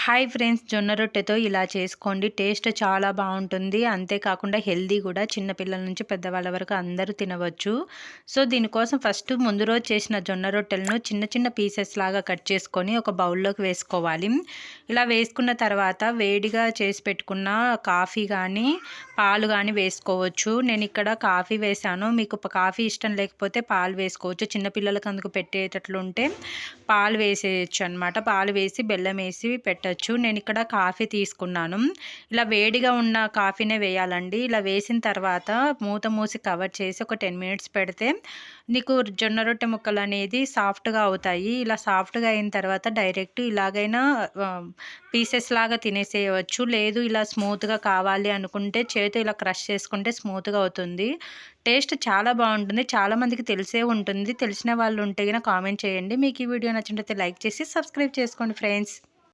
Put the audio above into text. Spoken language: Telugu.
హాయ్ ఫ్రెండ్స్, జొన్న రొట్టెతో ఇలా చేసుకోండి. టేస్ట్ చాలా బాగుంటుంది. అంతేకాకుండా హెల్దీ కూడా. చిన్నపిల్లల నుంచి పెద్దవాళ్ళ వరకు అందరూ తినవచ్చు. సో దీనికోసం ఫస్ట్ ముందు రోజు చేసిన జొన్న రొట్టెలను చిన్న చిన్న పీసెస్ లాగా కట్ చేసుకొని ఒక బౌల్లోకి వేసుకోవాలి. ఇలా వేసుకున్న తర్వాత వేడిగా చేసి పెట్టుకున్న కాఫీ కానీ పాలు కానీ వేసుకోవచ్చు. నేను ఇక్కడ కాఫీ వేసాను. మీకు కాఫీ ఇష్టం లేకపోతే పాలు వేసుకోవచ్చు. చిన్నపిల్లలకు అందుకు పెట్టేటట్లు ఉంటే పాలు వేసేయచ్చు అనమాట. పాలు వేసి బెల్లం వేసి పెట్టచ్చు. నేను ఇక్కడ కాఫీ తీసుకున్నాను. ఇలా వేడిగా ఉన్న కాఫీనే వేయాలండి. ఇలా వేసిన తర్వాత మూత మూసి కవర్ చేసి ఒక 10 మినిట్స్ పెడితే నీకు జొన్న రొట్టె ముక్కలు అనేది సాఫ్ట్గా అవుతాయి. ఇలా సాఫ్ట్గా అయిన తర్వాత డైరెక్ట్ ఇలాగైనా పీసెస్ లాగా తినేసేయవచ్చు. లేదు ఇలా స్మూత్గా కావాలి అనుకుంటే చేతితో ఇలా క్రష్ చేసుకుంటే స్మూత్గా అవుతుంది. టేస్ట్ చాలా బాగుంటుంది. చాలామందికి తెలిసే ఉంటుంది. తెలిసిన వాళ్ళు ఉంటే కనుక కామెంట్ చేయండి. మీకు ఈ వీడియో నచ్చినట్లయితే లైక్ చేసి సబ్స్క్రైబ్ చేసుకోండి ఫ్రెండ్స్.